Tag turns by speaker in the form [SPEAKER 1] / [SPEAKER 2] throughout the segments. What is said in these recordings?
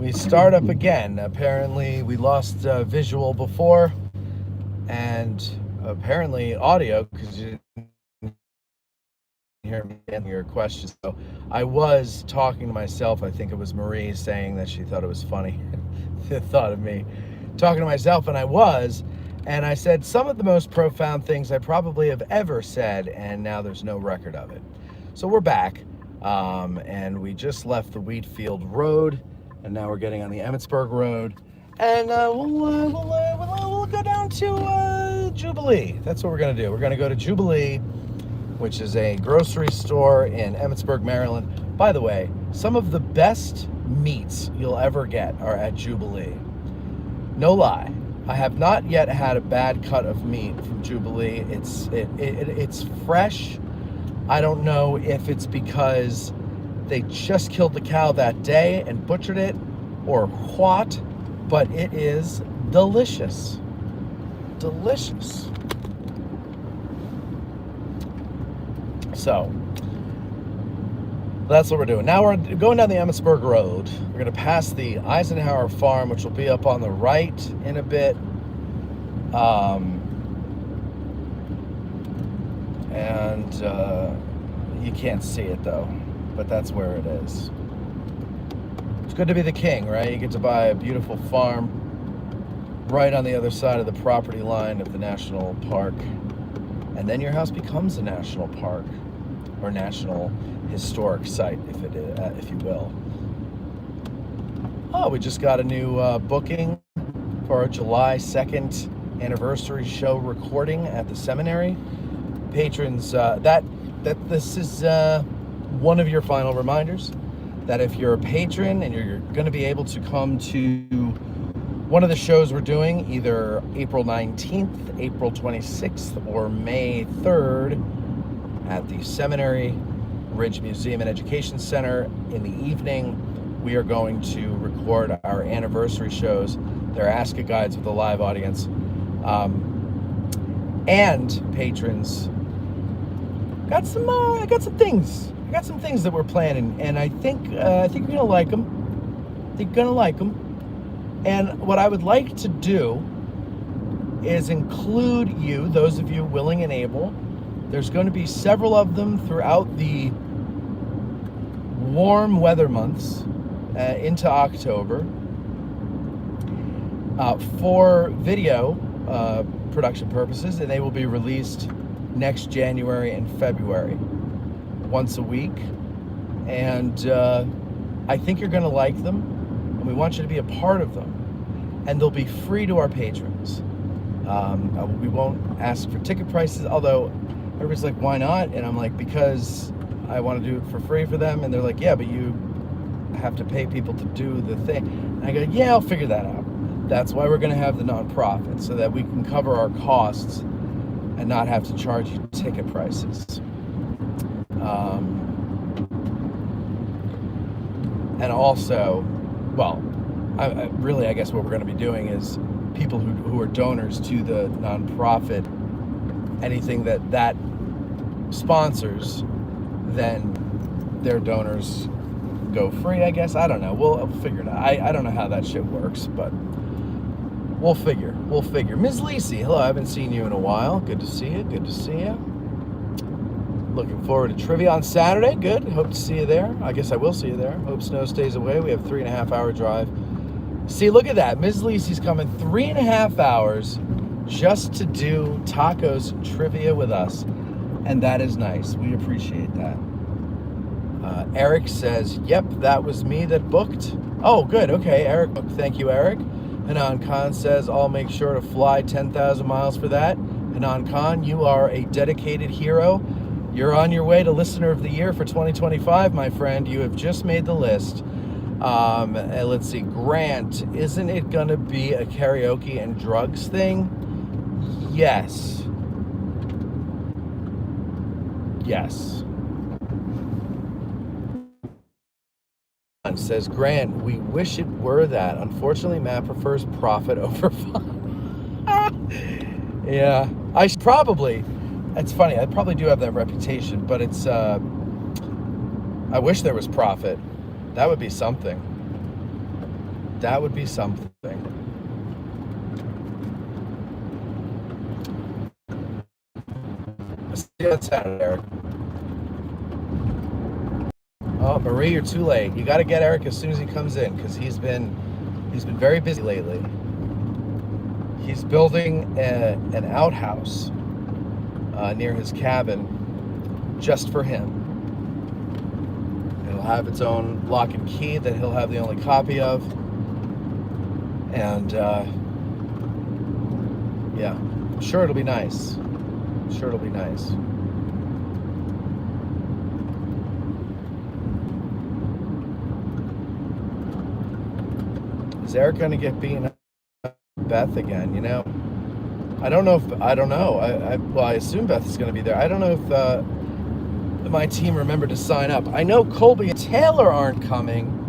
[SPEAKER 1] we start up again. Apparently, we lost visual before, and apparently audio, because you didn't hear me answer your questions. So I was talking to myself. I think it was Marie saying that she thought it was funny. The thought of me talking to myself, and and I said some of the most profound things I probably have ever said, and now there's no record of it. So we're back, and we just left the Wheatfield Road, and now we're getting on the Emmitsburg Road, and we'll go down to Jubilee. That's what we're gonna do. We're gonna go to Jubilee, which is a grocery store in Emmitsburg, Maryland. By the way, some of the best meats you'll ever get are at Jubilee. No lie. I have not yet had a bad cut of meat from Jubilee. It's fresh. I don't know if it's because they just killed the cow that day and butchered it or what, but it is delicious. Delicious. So that's what we're doing. Now we're going down the Emmitsburg Road. We're going to pass the Eisenhower Farm, which will be up on the right in a bit. You can't see it though, but that's where it is. It's good to be the king, right? You get to buy a beautiful farm right on the other side of the property line of the national park. And then your house becomes a national park or national historic site, if you will. Oh, we just got a new booking for our July 2nd anniversary show recording at the seminary. Patrons, this is one of your final reminders that if you're a patron and you're going to be able to come to one of the shows we're doing, either April 19th, April 26th, or May 3rd at the Seminary Ridge Museum and Education Center in the evening, we are going to record our anniversary shows. They're Ask a Guides with a live audience. And patrons, I got some things that we're planning, and I think you're gonna like them. And what I would like to do is include you, those of you willing and able. There's going to be several of them throughout the warm weather months into October for video production purposes, and they will be released next January and February, once a week. And I think you're going to like them, and we want you to be a part of them. And they'll be free to our patrons. We won't ask for ticket prices, although everybody's like, why not? And I'm like, because I want to do it for free for them. And they're like, yeah, but you have to pay people to do the thing. And I go, yeah, I'll figure that out. That's why we're going to have the nonprofit, so that we can cover our costs and not have to charge you ticket prices. And also, well, I guess what we're going to be doing is people who are donors to the nonprofit, anything that sponsors, then their donors go free, I guess. I don't know. We'll figure it out. I don't know how that shit works, but we'll figure. Ms. Lisi, hello. I haven't seen you in a while. Good to see you. Looking forward to trivia on Saturday. Good. Hope to see you there. I guess I will see you there. Hope snow stays away. We have 3.5 hour drive. See, look at that. Ms. Lisi's coming 3.5 hours just to do tacos trivia with us. And that is nice. We appreciate that. Eric says, yep, that was me that booked. Oh, good. Okay, Eric. Thank you, Eric. Hanan Khan says, I'll make sure to fly 10,000 miles for that. Hanan Khan, you are a dedicated hero. You're on your way to Listener of the Year for 2025, my friend. You have just made the list. Let's see. Grant, isn't it going to be a karaoke and drugs thing? Yes. Says Grant, we wish it were that. Unfortunately, Matt prefers profit over fun. Yeah, I should probably. It's funny. I probably do have that reputation, but it's. I wish there was profit. That would be something. That would be something. Let's see how it sounded, Eric. Oh, Marie, you're too late. You got to get Eric as soon as he comes in, because he's been very busy lately. He's building an outhouse near his cabin just for him. It'll have its own lock and key that he'll have the only copy of. And yeah, I'm sure it'll be nice. I'm sure it'll be nice. Is Eric going to get beaten up by Beth again? You know, I don't know. Well, I assume Beth is going to be there. I don't know if my team remembered to sign up. I know Colby and Taylor aren't coming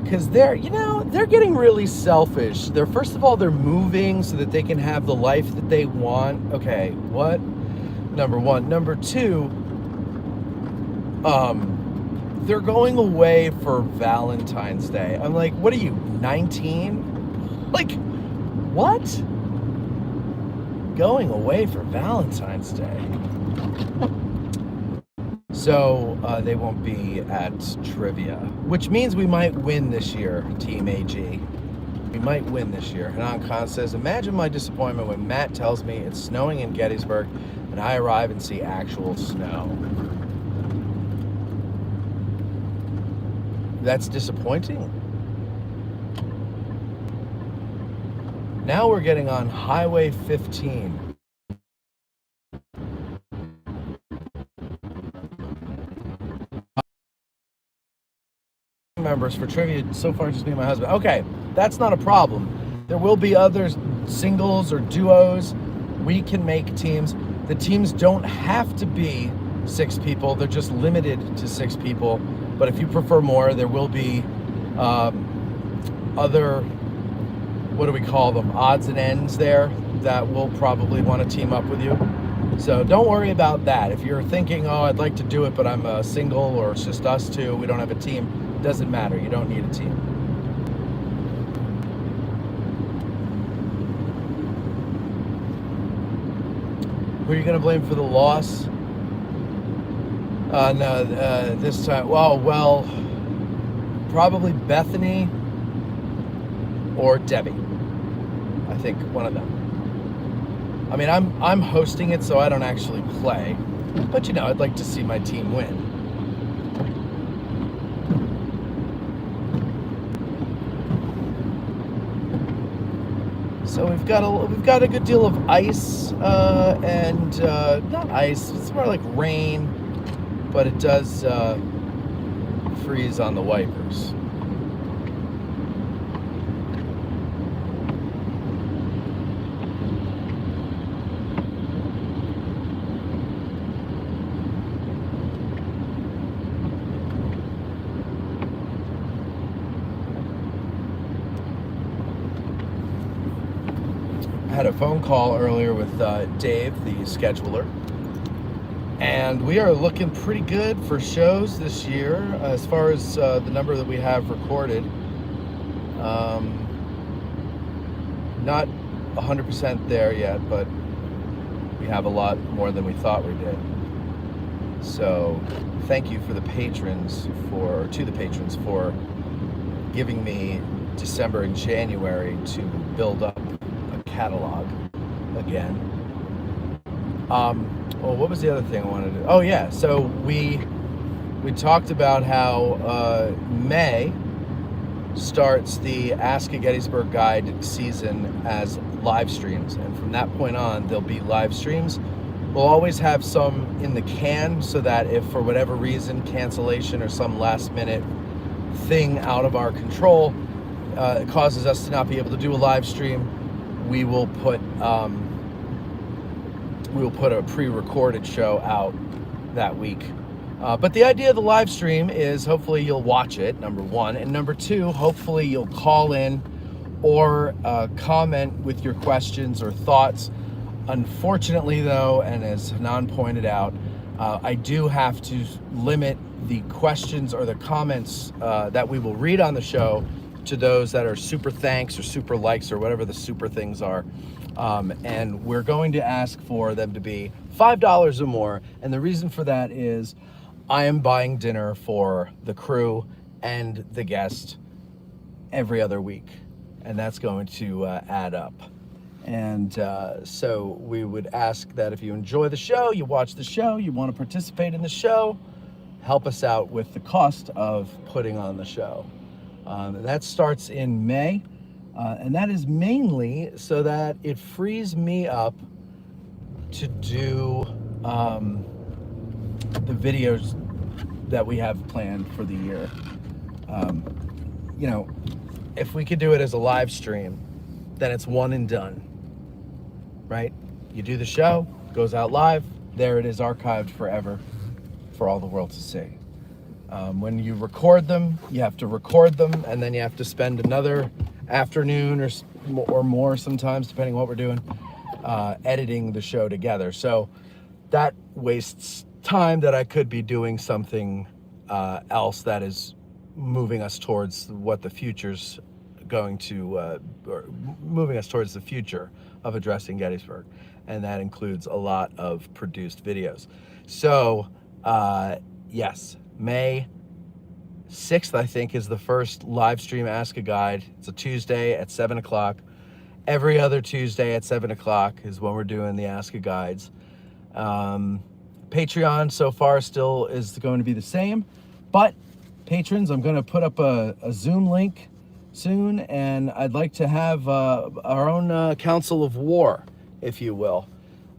[SPEAKER 1] because they're getting really selfish. First of all, they're moving so that they can have the life that they want. Okay, what? Number one. Number two, they're going away for Valentine's Day. I'm like, what are you, 19? Like, what? Going away for Valentine's Day. So they won't be at trivia, which means we might win this year, Team AG. We might win this year. Hanan Khan says, imagine my disappointment when Matt tells me it's snowing in Gettysburg and I arrive and see actual snow. That's disappointing. Now we're getting on Highway 15. Members for trivia so far, just me and my husband. Okay, that's not a problem. There will be other singles or duos. We can make teams. The teams don't have to be 6 people. They're just limited to 6 people. But if you prefer more, there will be other, what do we call them, odds and ends there that will probably want to team up with you. So don't worry about that. If you're thinking, oh, I'd like to do it, but I'm a single or it's just us two, we don't have a team, doesn't matter. You don't need a team. Who are you going to blame for the loss? No, this time, well, probably Bethany or Debbie. I think one of them. I mean, I'm hosting it, so I don't actually play, but I'd like to see my team win. So we've got a good deal of ice and not ice. It's more like rain. But it does freeze on the wipers. I had a phone call earlier with Dave, the scheduler. And we are looking pretty good for shows this year as far as the number that we have recorded. Not 100% there yet, but we have a lot more than we thought we did. So thank you to the patrons for giving me December and January to build up a catalog again. Well, what was the other thing I wanted to do? Oh yeah, so we talked about how May starts the Ask a Gettysburg Guide season as live streams, and from that point on there'll be live streams. We'll always have some in the can so that if for whatever reason, cancellation or some last minute thing out of our control causes us to not be able to do a live stream, we will put a pre-recorded show out that week. But the idea of the live stream is hopefully you'll watch it, number one. And number two, hopefully you'll call in or comment with your questions or thoughts. Unfortunately, though, and as Hanan pointed out, I do have to limit the questions or the comments that we will read on the show to those that are super thanks or super likes or whatever the super things are. And we're going to ask for them to be $5 or more. And the reason for that is I am buying dinner for the crew and the guest every other week. And that's going to add up. And so we would ask that if you enjoy the show, you watch the show, you want to participate in the show, help us out with the cost of putting on the show. That starts in May, and that is mainly so that it frees me up to do the videos that we have planned for the year. You know, if we could do it as a live stream, then it's one and done, right? You do the show, goes out live, there it is archived forever for all the world to see. When you record them, you have to record them, and then you have to spend another afternoon or more sometimes, depending on what we're doing, editing the show together. So that wastes time that I could be doing something else that is moving us towards what the future's going to, or moving us towards the future of addressing Gettysburg. And that includes a lot of produced videos. So, yes, May 6th, I think, is the first live stream Ask a Guide. It's a Tuesday at 7 o'clock. Every other Tuesday at 7 o'clock is when we're doing the Ask a Guides. Patreon so far still is going to be the same, but patrons, I'm going to put up a Zoom link soon, and I'd like to have our own council of war, if you will.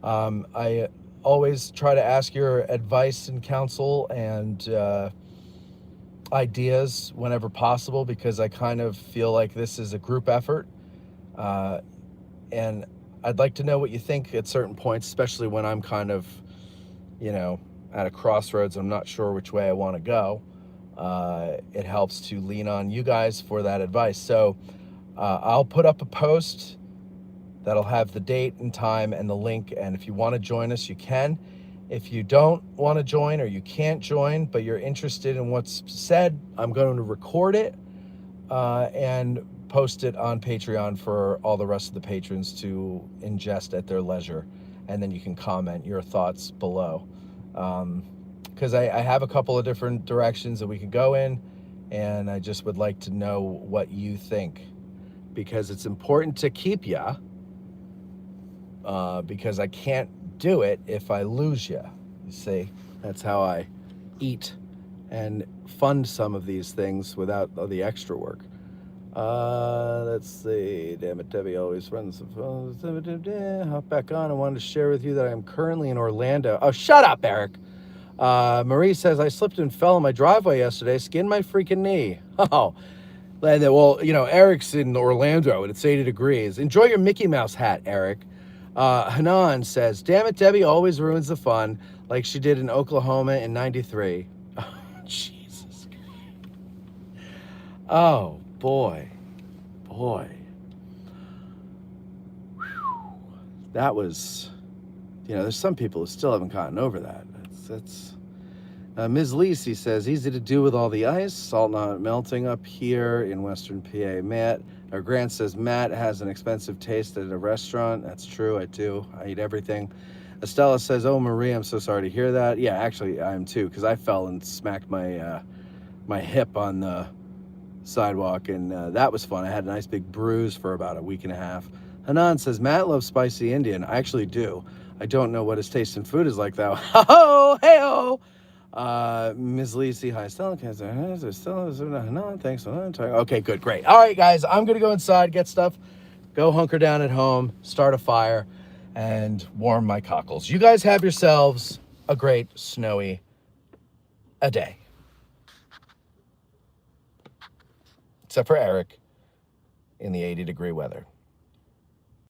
[SPEAKER 1] I always try to ask your advice and counsel and ideas whenever possible, because I kind of feel like this is a group effort. And I'd like to know what you think at certain points, especially when I'm kind of, you know, at a crossroads. I'm not sure which way I want to go. It helps to lean on you guys for that advice. So I'll put up a post that'll have the date and time and the link. And if you want to join us, you can. If you don't want to join or you can't join, but you're interested in what's said, I'm going to record it and post it on Patreon for all the rest of the patrons to ingest at their leisure. And then you can comment your thoughts below. Because I have a couple of different directions that we could go in, and I just would like to know what you think, because it's important to keep ya, because I can't do it if I lose ya. You see, that's how I eat and fund some of these things without the extra work. Let's see. Damn it, Debbie always runs the phone. Hop back on. I wanted to share with you that I am currently in Orlando. Oh, shut up, Eric. Marie says, I slipped and fell in my driveway yesterday, skinned my freaking knee. Oh, well, you know, Eric's in Orlando and it's 80 degrees. Enjoy your Mickey Mouse hat, Eric. Hanan says, damn it, Debbie always ruins the fun like she did in Oklahoma in 93. Oh, Jesus. Oh, boy. Whew. That was, you know, there's some people who still haven't gotten over that. That's Ms. Lacey says, easy to do with all the ice, salt not melting up here in Western PA. Grant says, Matt has an expensive taste at a restaurant. That's true, I do. I eat everything. Estella says, oh, Marie, I'm so sorry to hear that. Yeah, actually, I am too, because I fell and smacked my my hip on the sidewalk, and that was fun. I had a nice big bruise for about a week and a half. Hanan says, Matt loves spicy Indian. I actually do. I don't know what his taste in food is like, though. Ho-ho! Hey-ho! Ms. Lacey, hi, Stella. No, thanks. Okay, good, great. All right, guys, I'm going to go inside, get stuff, go hunker down at home, start a fire, and warm my cockles. You guys have yourselves a great snowy a day. Except for Eric in the 80-degree weather.